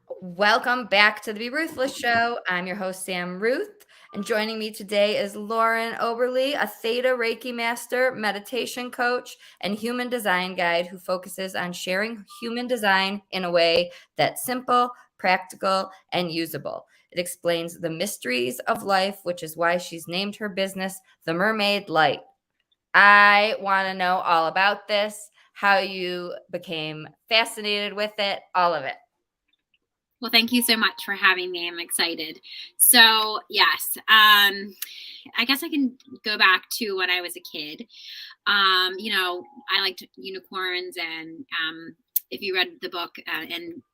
Welcome back to the Be Ruthless Show. I'm your host, Sam Ruth, and joining me today is Lauren Oberly, a Theta Reiki master, meditation coach, and human design guide who focuses on sharing human design in a way that's simple, practical, and usable. It explains the mysteries of life, which is why she's named her business The Mermaid Light. I want to know all about this, how you became fascinated with it, all of it. Well, thank you so much for having me. I'm excited. So, yes, I guess I can go back to when I was a kid. I liked unicorns, and if you read the book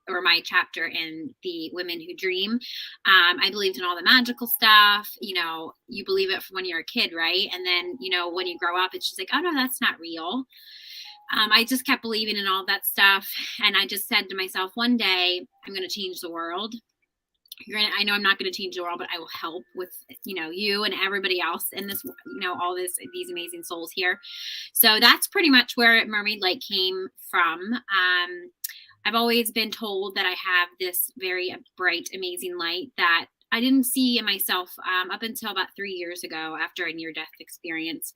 or my chapter in The Women Who Dream, I believed in all the magical stuff. You believe it when you're a kid, right? And then, when you grow up, it's just like, oh no, that's not real. I just kept believing in all that stuff. And I just said to myself, one day I'm going to change the world. I know I'm not going to change the world, but I will help with, you and everybody else in this, these amazing souls here. So that's pretty much where Mermaid Light came from. I've always been told that I have this very bright, amazing light that I didn't see in myself up until about 3 years ago after a near-death experience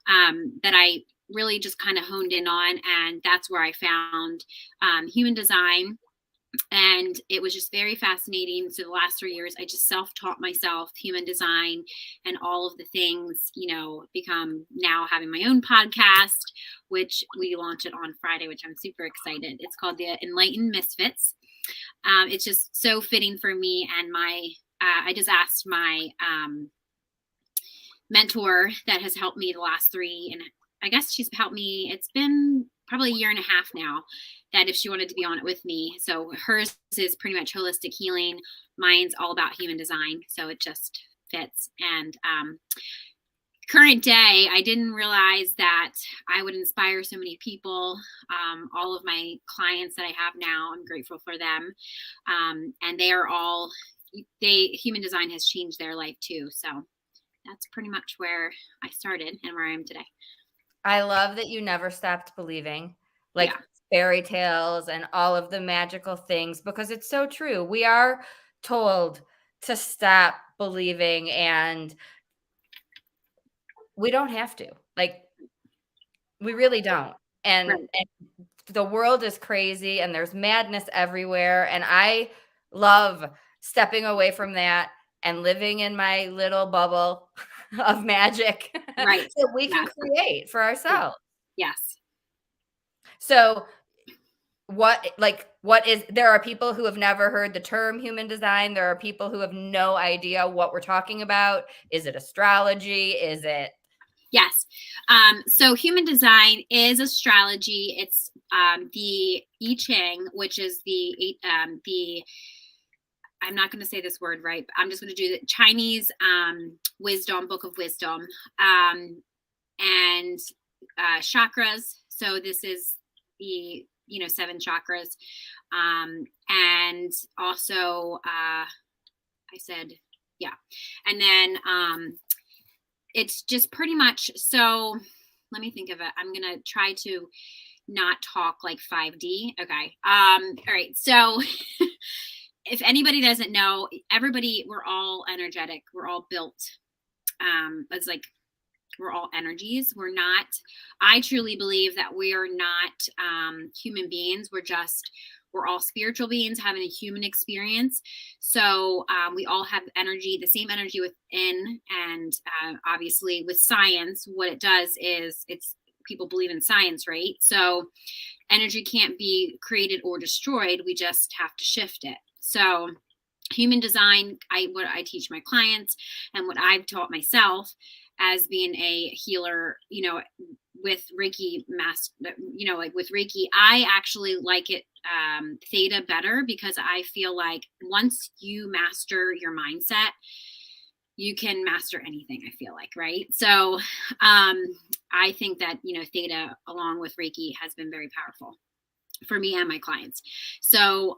that I really just kind of honed in on. And that's where I found human design. And it was just very fascinating. So the last 3 years, I just self-taught myself human design and all of the things, become now having my own podcast, which we launch it on Friday, which I'm super excited. It's called the Enlightened Misfits. It's just so fitting for me. And I just asked my mentor that has helped me the last 3, and I guess she's helped me. It's been probably a year and a half now, that if she wanted to be on it with me. So hers is pretty much holistic healing. Mine's all about human design. So it just fits. And current day, I didn't realize that I would inspire so many people. All of my clients that I have now, I'm grateful for them. And they are all, human design has changed their life too. So that's pretty much where I started and where I am today. I love that you never stopped believing, like fairy tales and all of the magical things, because it's so true. We are told to stop believing, and we don't have to. Like, we really don't. And, Right. and the world is crazy and there's madness everywhere. And I love stepping away from that and living in my little bubble of magic Right. that we can create for ourselves. Yes. So there are people who have never heard the term human design. There are people who have no idea what we're talking about. Is it astrology? Is it? Yes. So human design is astrology. It's the I Ching, which is the I'm not going to say this word right, but I'm just going to do the Chinese wisdom, book of wisdom, and chakras. So this is the 7 chakras, and also I said and then it's just pretty much. So let me think of it. I'm going to try to not talk like 5D. Okay. All right. So if anybody doesn't know, we're all energetic. We're all built. It's like we're all energies. I truly believe that we are not human beings. We're all spiritual beings having a human experience. So we all have energy, the same energy within. And obviously with science, what it does is people believe in science, right? So energy can't be created or destroyed. We just have to shift it. So human design, what I teach my clients and what I've taught myself as being a healer, with Reiki with Reiki, I actually like it Theta better, because I feel like once you master your mindset, you can master anything, I feel like, right? So I think that, Theta along with Reiki has been very powerful for me and my clients. So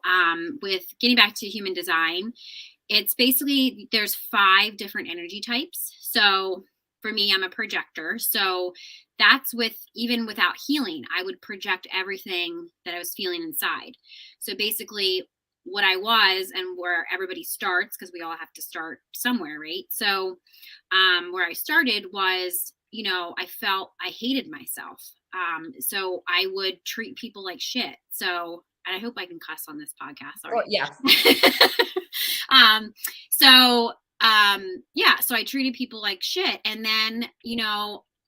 with getting back to human design, it's basically, there's 5 different energy types. So for me, I'm a projector. So that's even without healing, I would project everything that I was feeling inside. So basically what I was and where everybody starts, because we all have to start somewhere, right? So where I started was, I felt I hated myself. So I would treat people like shit. So, and I hope I can cuss on this podcast. Oh, Sorry. yeah. um, so yeah, so I treated people like shit. And then,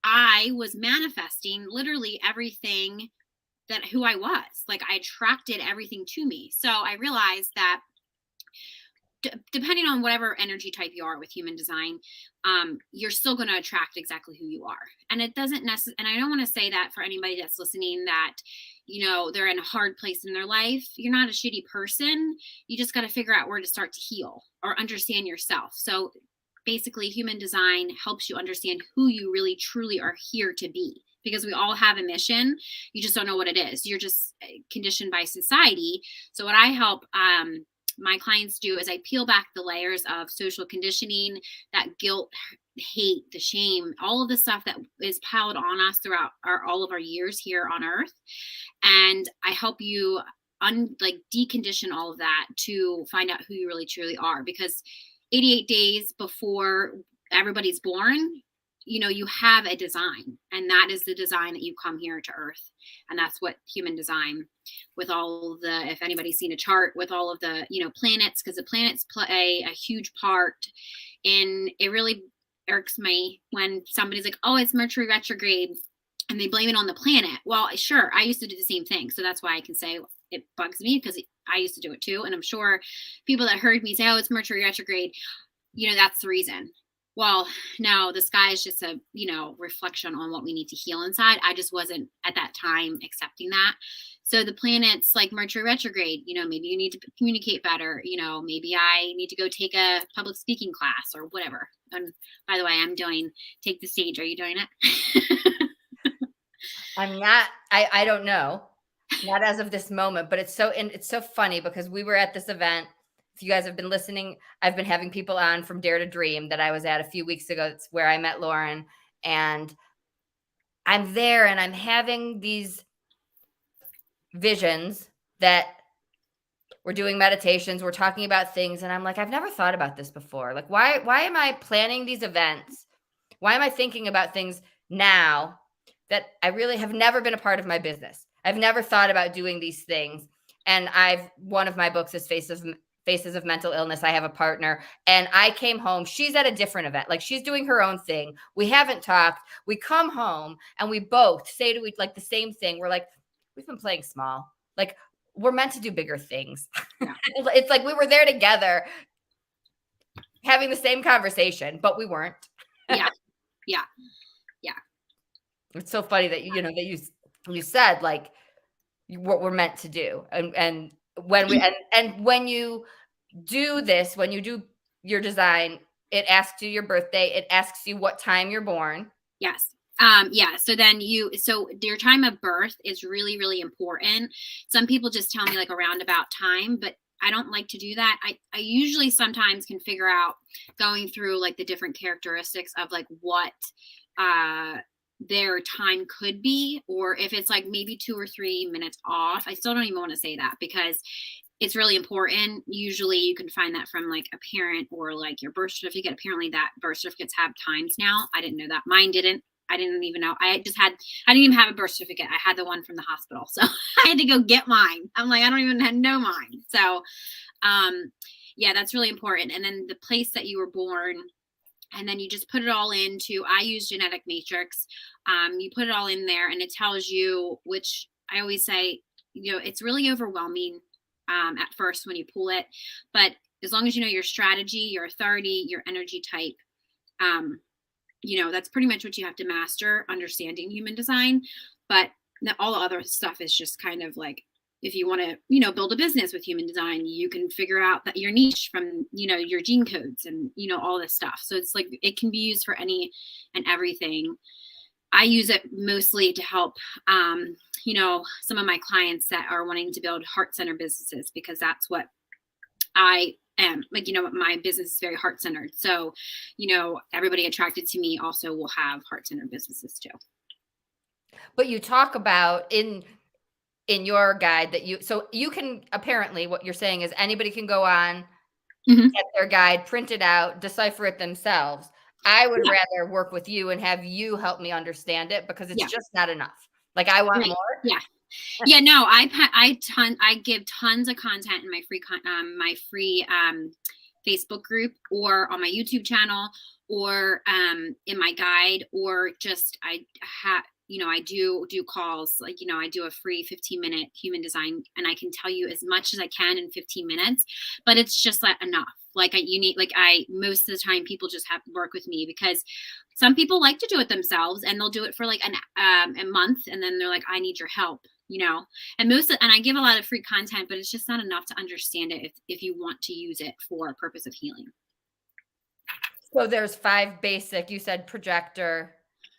I was manifesting literally everything that who I was. Like, I attracted everything to me. So I realized that depending on whatever energy type you are with human design, you're still going to attract exactly who you are. And it doesn't necessarily, and I don't want to say that for anybody that's listening that, they're in a hard place in their life. You're not a shitty person. You just got to figure out where to start to heal or understand yourself. So basically, human design helps you understand who you really truly are here to be, because we all have a mission. You just don't know what it is. You're just conditioned by society. So what I help my clients do is I peel back the layers of social conditioning, that guilt, hate, the shame, all of the stuff that is piled on us throughout all of our years here on earth. And I help you decondition all of that to find out who you really truly are, because 88 days before everybody's born, you have a design, and that is the design that you come here to earth. And that's what human design, with all the, if anybody's seen a chart with all of the, planets, because the planets play a huge part in it. Really irks me when somebody's like, oh, it's Mercury retrograde, and they blame it on the planet. Well, sure, I used to do the same thing. So that's why I can say it bugs me, because I used to do it too. And I'm sure people that heard me say, oh, it's Mercury retrograde, that's the reason. Well, no, the sky is just a, reflection on what we need to heal inside. I just wasn't at that time accepting that. So the planets like Mercury retrograde, maybe you need to communicate better. Maybe I need to go take a public speaking class or whatever. And by the way, I'm doing Take the Stage. Are you doing it? I'm not, I don't know. Not as of this moment, but it's so funny because we were at this event. If you guys have been listening, I've been having people on from Dare to Dream that I was at a few weeks ago. It's where I met Lauren, and I'm there and I'm having these visions that we're doing meditations, we're talking about things, and I'm like, I've never thought about this before. Like, why am I planning these events? Why am I thinking about things now that I really have never been a part of my business? I've never thought about doing these things. And one of my books is Faces of Mental Illness. I have a partner, and I came home. She's at a different event. Like, she's doing her own thing. We haven't talked. We come home and we both say to each like the same thing. We're like, we've been playing small. Like, we're meant to do bigger things. Yeah. It's like we were there together having the same conversation, but we weren't. Yeah. It's so funny that you said like what we're meant to do, and when you do this, when you do your design, it asks you your birthday, it asks you what time you're born. Yes. Yeah. So then so your time of birth is really, really important. Some people just tell me like a roundabout time, but I don't like to do that. I usually sometimes can figure out going through like the different characteristics of like what, their time could be, or if it's like maybe 2 or 3 minutes off. I still don't even want to say that because it's really important. Usually you can find that from like a parent or like your birth certificate. Apparently that birth certificates have times now. I didn't know that. Mine didn't. I didn't even know. I didn't even have a birth certificate. I had the one from the hospital. So I had to go get mine. I'm like, I don't even know mine. So yeah, that's really important. And then the place that you were born, and then you just put it all into, I use Genetic Matrix. You put it all in there and it tells you, which I always say, it's really overwhelming at first when you pull it. But as long as you know your strategy, your authority, your energy type, that's pretty much what you have to master, understanding human design. But all the other stuff is just kind of like, if you want to, build a business with human design, you can figure out that your niche from, your gene codes and, all this stuff. So it's like, it can be used for any and everything. I use it mostly to help, some of my clients that are wanting to build heart center businesses, because that's what I am. Like, my business is very heart centered. So, everybody attracted to me also will have heart centered businesses too. But you talk about in in your guide that so you can, apparently what you're saying is anybody can go on, Mhm. get their guide, print it out, decipher it themselves. I would Yeah. rather work with you and have you help me understand it because it's Yeah. just not enough. Like I want Right. more. Yeah. Yeah. No, I give tons of content in my free Facebook group or on my YouTube channel or in my guide, or just I do calls, like, I do a free 15-minute human design, and I can tell you as much as I can in 15 minutes, but it's just not enough. Like most of the time people just have to work with me, because some people like to do it themselves and they'll do it for like a month, and then they're like, I need your help, and I give a lot of free content, but it's just not enough to understand it if you want to use it for a purpose of healing. So there's 5 basic, you said projector.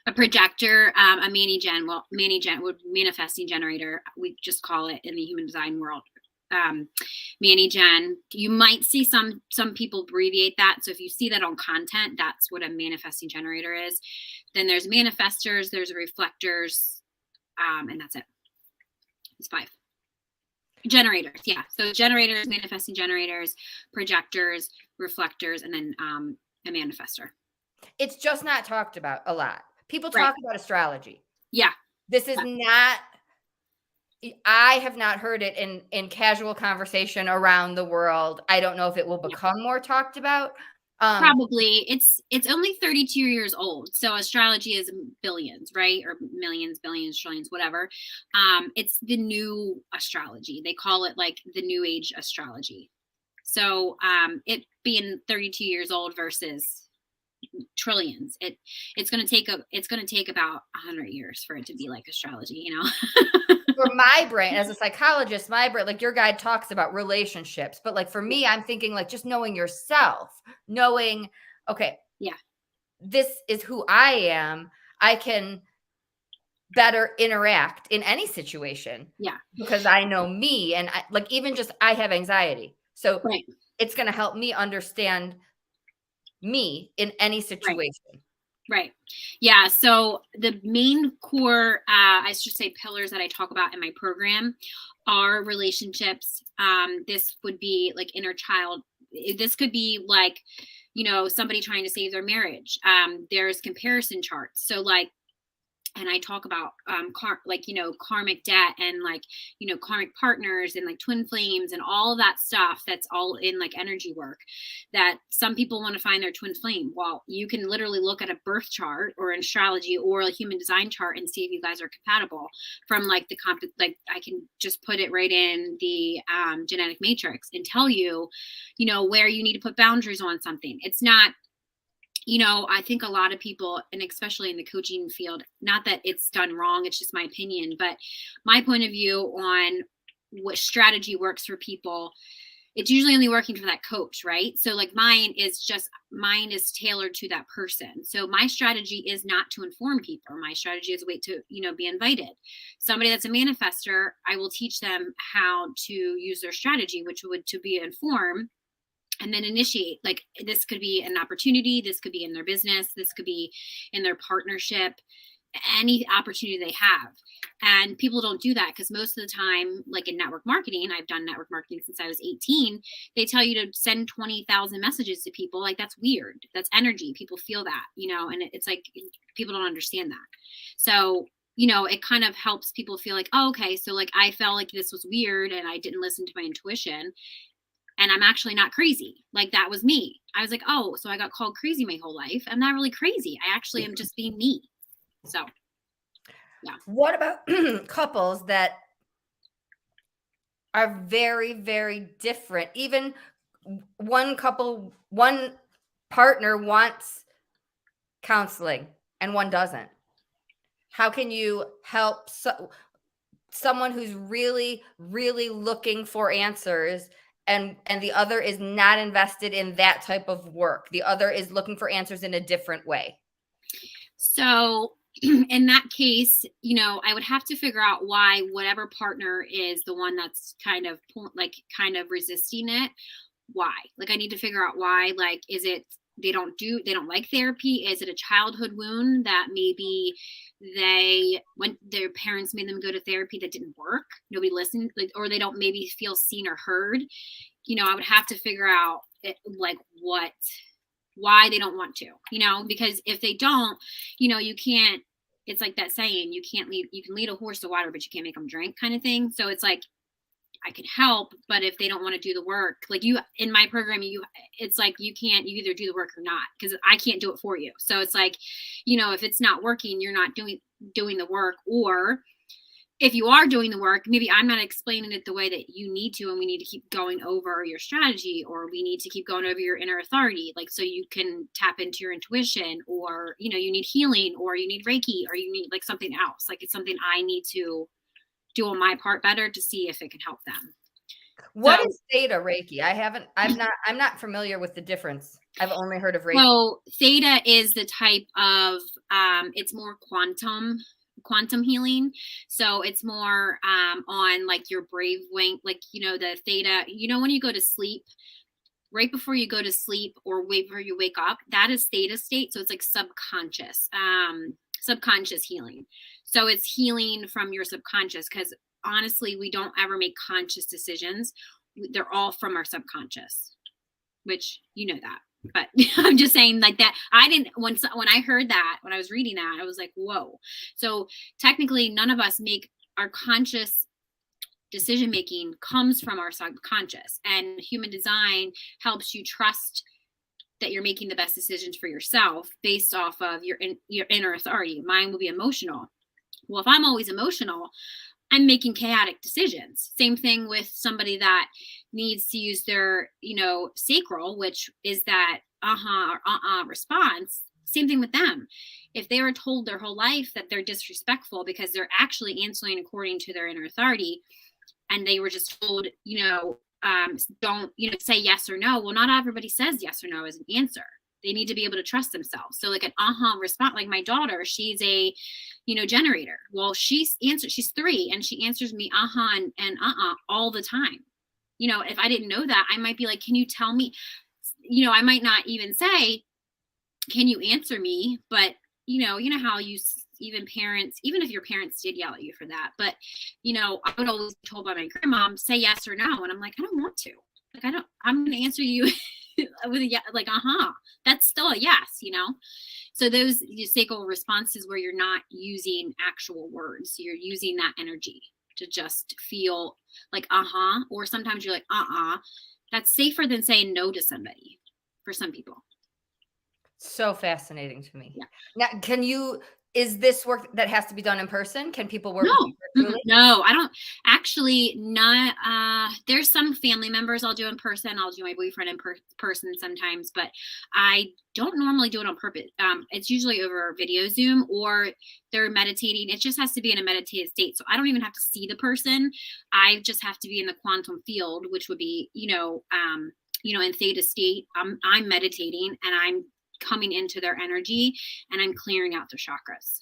A projector, a manifesting generator, we just call it in the human design world. Mani-gen, you might see some people abbreviate that. So if you see that on content, that's what a manifesting generator is. Then there's manifestors, there's reflectors, and that's it. It's 5. Generators, yeah. So generators, manifesting generators, projectors, reflectors, and then a manifestor. It's just not talked about a lot. People Right. talk about astrology. Yeah. This is not, I have not heard it in casual conversation around the world. I don't know if it will become more talked about. Probably. It's only 32 years old. So astrology is billions, right? Or millions, billions, trillions, whatever. It's the new astrology. They call it like the new age astrology. So it being 32 years old versus trillions, it's going to take about 100 years for it to be like astrology, For my brain, as a psychologist, my brain, like your guide talks about relationships, but like for me, I'm thinking like just knowing yourself, knowing, okay, yeah, this is who I am. I can better interact in any situation. Yeah. Because I know me, and I have anxiety. So Right. it's going to help me understand me in any situation. Right. Yeah. So the main core, I should say, pillars that I talk about in my program are relationships. This would be like inner child. This could be like, somebody trying to save their marriage. There's comparison charts. So like, and I talk about karmic debt and karmic partners and like twin flames and all of that stuff. That's all in like energy work, that some people want to find their twin flame. Well, you can literally look at a birth chart or an astrology or a human design chart and see if you guys are compatible from like I can just put it right in the genetic matrix and tell you, where you need to put boundaries on something. It's not, I think a lot of people, and especially in the coaching field, not that it's done wrong, it's just my opinion, but my point of view on what strategy works for people, it's usually only working for that coach, right? So like mine is tailored to that person. So my strategy is not to inform people. My strategy is a way to, be invited. Somebody that's a manifestor, I will teach them how to use their strategy, which would to be informed and then initiate. Like this could be an opportunity, this could be in their business, this could be in their partnership, any opportunity they have. And people don't do that because most of the time, like in network marketing, I've done network marketing since I was 18, they tell you to send 20,000 messages to people. Like that's weird. That's energy. People feel that, and it's like people don't understand that. So it kind of helps people feel like, oh, okay, so like I felt like this was weird and I didn't listen to my intuition. And I'm actually not crazy. Like that was me. I was like, oh, so I got called crazy my whole life. I'm not really crazy. I actually am just being me. So, yeah. What about couples that are very, very different? Even one partner wants counseling and one doesn't. How can you help someone who's really, really looking for answers and the other is not invested in that type of work? The other is looking for answers in a different way. So in that case, I would have to figure out why whatever partner is the one that's kind of resisting it. Why? Like I need to figure out why. Like, is it they don't like therapy? Is it a childhood wound that maybe their parents made them go to therapy that didn't work? Nobody listened, like, or they don't maybe feel seen or heard. I would have to figure out like why they don't want to, because if they don't, you can't, it's like that saying, you can lead a horse to water, but you can't make them drink, kind of thing. So it's like, I can help, but if they don't want to do the work, like in my program, it's like, you either do the work or not, because I can't do it for you. So it's like, if it's not working, you're not doing the work. Or if you are doing the work, maybe I'm not explaining it the way that you need to, and we need to keep going over your strategy, or we need to keep going over your inner authority, like, so you can tap into your intuition, or, you need healing, or you need Reiki, or you need like something else. Like, it's something I need to do on my part better to see if it can help them. What is theta Reiki? I'm not familiar with the difference. I've only heard of Reiki. So theta is the type of, it's more quantum healing. So it's more on like your brave wing, like, the theta, when you go to sleep, right before you go to sleep or wait before you wake up, that is theta state. So it's like subconscious healing. So it's healing from your subconscious, because honestly, we don't ever make conscious decisions. They're all from our subconscious, which that. But I'm just saying, like, that I didn't, when I heard that, when I was reading that, I was like, whoa. So technically none of us make our conscious decision making comes from our subconscious, and human design helps you trust that you're making the best decisions for yourself based off of your inner authority. Mine will be emotional. Well, if I'm always emotional, I'm making chaotic decisions. Same thing with somebody that needs to use their, sacral, which is that or response. Same thing with them. If they were told their whole life that they're disrespectful because they're actually answering according to their inner authority, and they were just told, don't, say yes or no. Well, not everybody says yes or no as an answer. They need to be able to trust themselves. So like an response, like my daughter, she's a, generator. Well, she's 3 and she answers me and all the time. If I didn't know that, I might be like, can you tell me, I might not even say, can you answer me? But how even parents, even if your parents did yell at you for that, but I would always be told by my grandmom, say yes or no. And I'm like, I don't want to. Like, I'm going to answer you with a yes, like, that's still a yes, So those sacral responses where you're not using actual words, you're using that energy to just feel like, or sometimes you're like, that's safer than saying no to somebody for some people. So fascinating to me. Yeah. Now, is this work that has to be done in person? Can people work with you virtually? No, I don't actually. Not. There's some family members I'll do in person. I'll do my boyfriend in person sometimes, but I don't normally do it on purpose. It's usually over video Zoom, or they're meditating. It just has to be in a meditative state. So I don't even have to see the person. I just have to be in the quantum field, which would be, in theta state. I'm meditating and I'm coming into their energy, and I'm clearing out their chakras,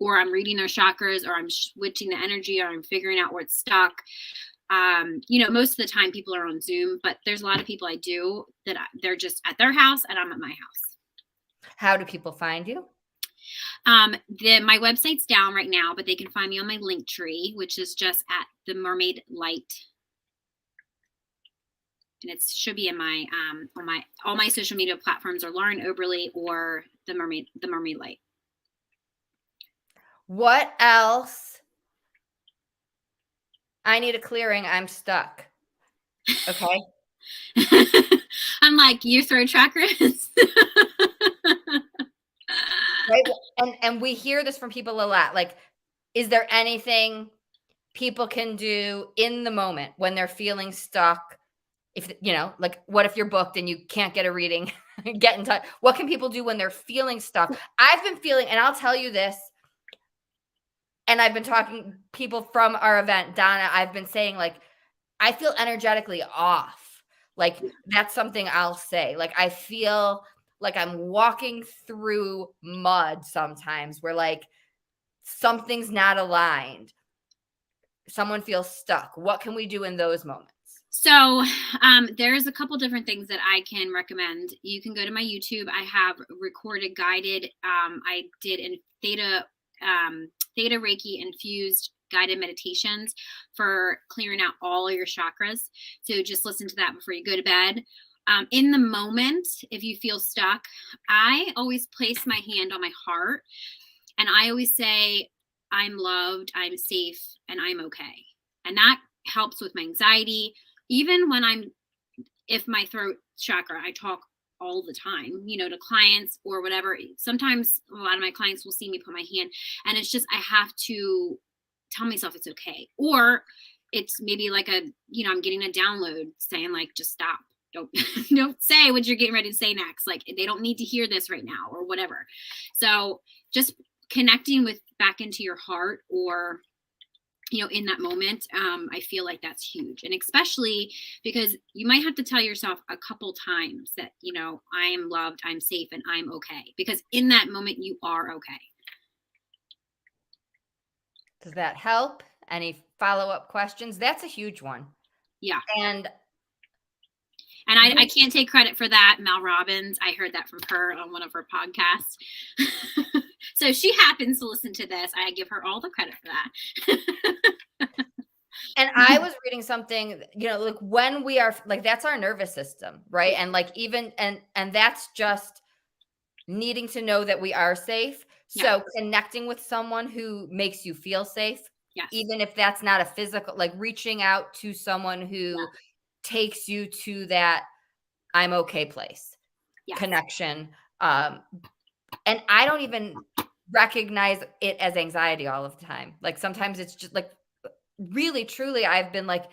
or I'm reading their chakras, or I'm switching the energy, or I'm figuring out where it's stuck. Most of the time people are on Zoom, but there's a lot of people I do that they're just at their house and I'm at my house. How do people find you? My website's down right now, but they can find me on my link tree, which is just at the Mermaid Light. And it should be in my on all my social media platforms, or Lauren Oberly or the Mermaid Light. What else? I need a clearing. I'm stuck. Okay. I'm like, your throat chakras. Right. And we hear this from people a lot. Like, is there anything people can do in the moment when they're feeling stuck? If, like, what if you're booked and you can't get a reading? Get in touch. What can people do when they're feeling stuck? I've been feeling, and I'll tell you this, and I've been talking people from our event, Donna, I've been saying, like, I feel energetically off. Like, that's something I'll say. Like, I feel like I'm walking through mud sometimes where, like, something's not aligned. Someone feels stuck. What can we do in those moments? So there's a couple different things that I can recommend. You can go to my YouTube. I have recorded guided. I did in theta Reiki infused guided meditations for clearing out all of your chakras. So just listen to that before you go to bed. In the moment, if you feel stuck, I always place my hand on my heart, and I always say, "I'm loved, I'm safe, and I'm okay." And that helps with my anxiety. Even when if my throat chakra, I talk all the time, to clients or whatever. Sometimes a lot of my clients will see me put my hand, and it's just, I have to tell myself it's okay. Or it's maybe like I'm getting a download saying like, just stop. Don't don't say what you're getting ready to say next. Like, they don't need to hear this right now or whatever. So just connecting with back into your heart, or in that moment, I feel like that's huge. And especially because you might have to tell yourself a couple times that, I am loved, I'm safe, and I'm okay. Because in that moment, you are okay. Does that help? Any follow-up questions? That's a huge one. Yeah. And I can't take credit for that. Mel Robbins, I heard that from her on one of her podcasts. So she happens to listen to this. I give her all the credit for that. And I was reading something, like when we are like, that's our nervous system, right? And like even and that's just needing to know that we are safe. So connecting with someone who makes you feel safe, even if that's not a physical, like reaching out to someone who takes you to that I'm okay place, connection. And I don't even recognize it as anxiety all of the time. Like sometimes it's just like, really, truly, I've been like,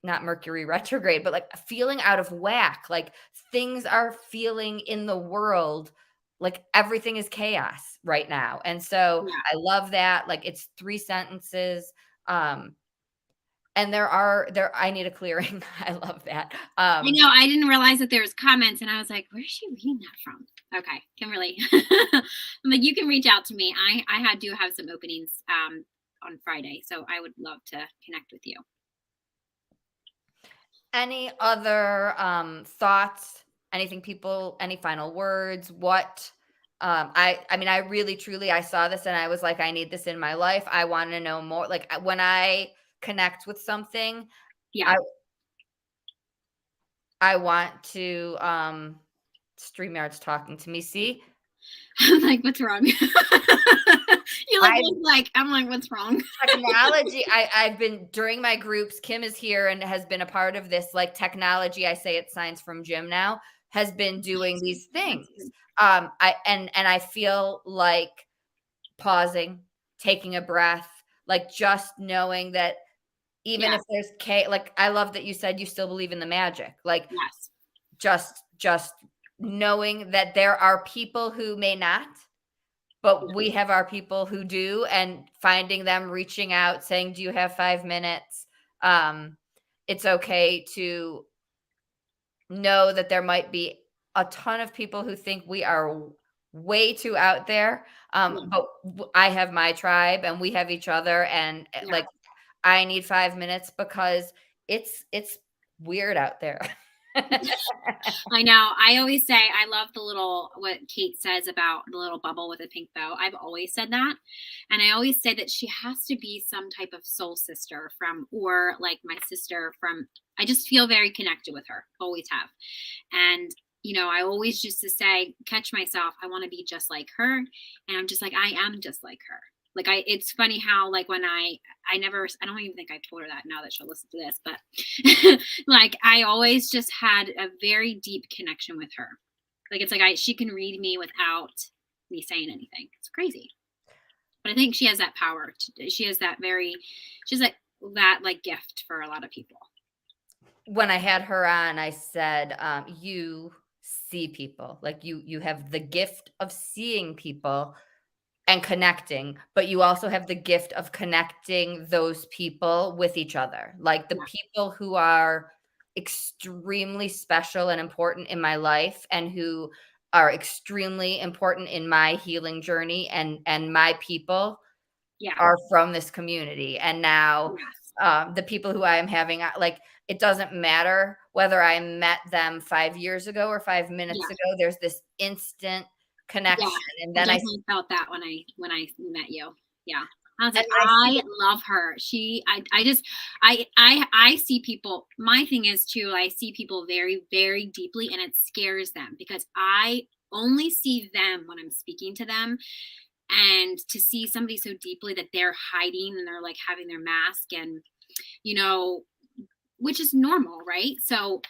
not Mercury retrograde, but like feeling out of whack. Like things are feeling in the world like everything is chaos right now. And so I love that. Like it's 3 sentences. And I need a clearing. I love that. I know, I didn't realize that there was comments, and I was like, where's she reading that from? Okay, Kimberly. I'm like, you can reach out to me. I do have some openings on Friday, so I would love to connect with you. Any other thoughts? Anything, any final words? What I mean, I really truly, I saw this and I was like, I need this in my life. I want to know more. Like when I connect with something, I want to StreamYard's talking to me. See? I'm like, what's wrong? You I'm like, what's wrong? Technology. I've been, during my groups, Kim is here and has been a part of this, like technology, I say it's science from Jim now, has been doing these things. I feel like pausing, taking a breath, like just knowing that even if there's like, I love that you said you still believe in the magic. Like just knowing that there are people who may not, but we have our people who do, and finding them, reaching out, saying, do you have 5 minutes? It's okay to know that there might be a ton of people who think we are way too out there. But I have my tribe and we have each other. And like, I need 5 minutes because it's weird out there. I know. I always say, I love what Kate says about the little bubble with a pink bow. I've always said that. And I always say that she has to be some type of soul sister or like my sister I just feel very connected with her. Always have. And, I always used to say, catch myself, I want to be just like her. And I'm just like, I am just like her. Like it's funny how like when I don't even think I told her that, now that she'll listen to this, but like I always just had a very deep connection with her. Like it's like she can read me without me saying anything. It's crazy. But I think she has that power. She has that like gift for a lot of people. When I had her on, I said, you see people, like you have the gift of seeing people and connecting, but you also have the gift of connecting those people with each other. Like the people who are extremely special and important in my life and who are extremely important in my healing journey and my people are from this community. And now the people who I am having, like, it doesn't matter whether I met them 5 years ago or 5 minutes Yeah. ago, there's this instant Yeah. connection, and I then definitely felt that when I met you. Yeah. I was and like, I see I love her. I just, I see people. My thing is too, I see people very, very deeply, and it scares them because I only see them when I'm speaking to them. And to see somebody so deeply that they're hiding and they're like having their mask and, you know, which is normal, right? So,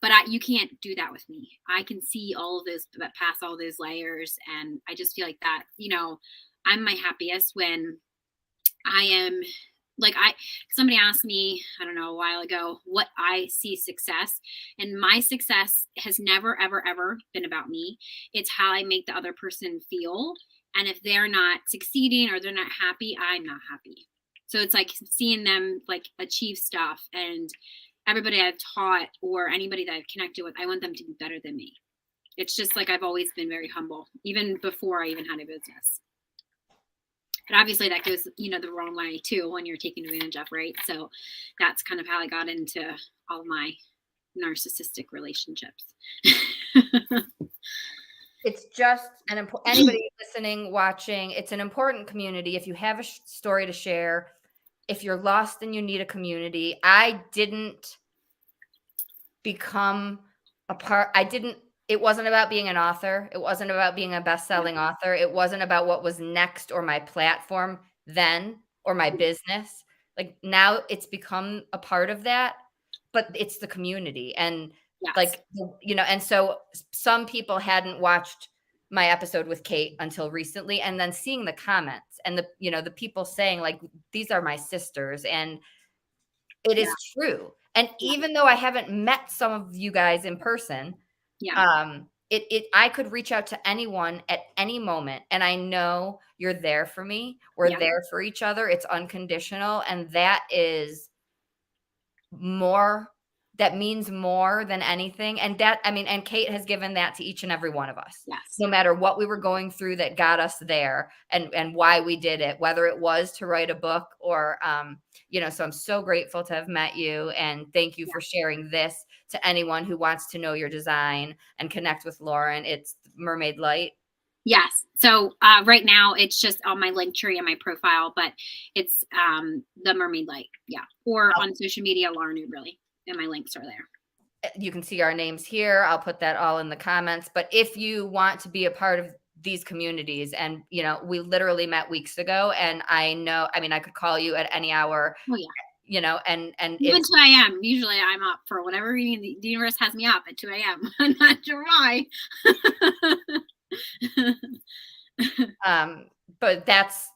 but you can't do that with me. I can see all of this, that past all those layers. And I just feel like that, I'm my happiest when I am like, somebody asked me, I don't know, a while ago, what I see success. And my success has never, ever, ever been about me. It's how I make the other person feel. And if they're not succeeding or they're not happy, I'm not happy. So it's like seeing them like achieve stuff, and everybody I've taught or anybody that I've connected with, I want them to be better than me. It's just like I've always been very humble, even before I even had a business. But obviously that goes, the wrong way too when you're taking advantage of, right? So that's kind of how I got into all of my narcissistic relationships. it's just an important, anybody listening, watching, it's an important community. If you have a story to share, if you're lost and you need a community, I didn't become a part. It wasn't about being an author. It wasn't about being a best-selling author. It wasn't about what was next or my platform then or my business. Like now it's become a part of that, but it's the community. And Yes. like, and so some people hadn't watched my episode with Kate until recently, and then seeing the comments and the people saying like, these are my sisters, and it is true. And even though I haven't met some of you guys in person, I could reach out to anyone at any moment, and I know you're there for me. We're there for each other. It's unconditional, and that is more. That means more than anything. And and Kate has given that to each and every one of us. Yes. No matter what we were going through that got us there, and why we did it, whether it was to write a book or, so I'm so grateful to have met you, and thank you for sharing this to anyone who wants to know your design and connect with Lauren. It's Mermaid Light. Yes. So right now it's just on my link tree and my profile, but it's the Mermaid Light. Yeah. Or on social media, Lauren Oberly. And my links are there. You can see our names here. I'll put that all in the comments. But if you want to be a part of these communities, and we literally met weeks ago, and I could call you at any hour. Oh yeah. And even 2 a.m. Usually I'm up for whatever reason. The universe has me up at 2 a.m. I'm not sure why. But that's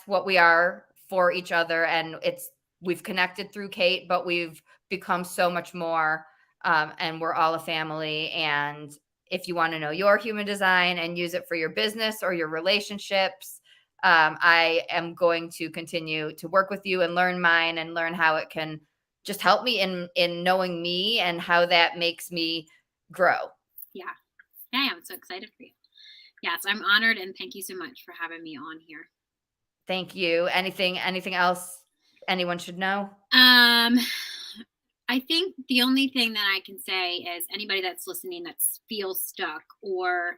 what we are for each other, and we've connected through Kate, but we've become so much more, and we're all a family. And if you want to know your human design and use it for your business or your relationships, I am going to continue to work with you and learn mine and learn how it can just help me in knowing me and how that makes me grow. Yeah. I'm so excited for you. Yes, I'm honored, and thank you so much for having me on here. Thank you. Anything else anyone should know? I think the only thing that I can say is anybody that's listening that feels stuck or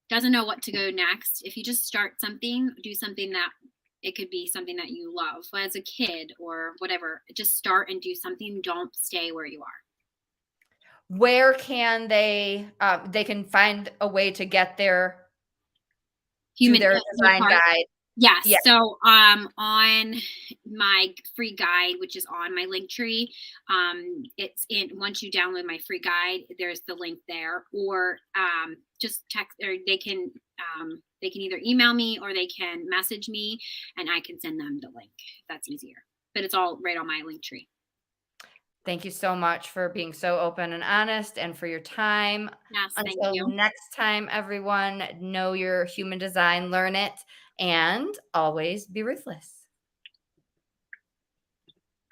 doesn't know what to go next, if you just start something, do something that it could be something that you love as a kid or whatever, just start and do something. Don't stay where you are. Where can they can find a way to get their design guide? Yes. Yeah. So on my free guide, which is on my link tree, it's once you download my free guide, there's the link there, or just text, or they can either email me or they can message me and I can send them the link. That's easier. But it's all right on my link tree. Thank you so much for being so open and honest, and for your time. Yes, Until next time, everyone, know your human design, learn it, and always be ruthless.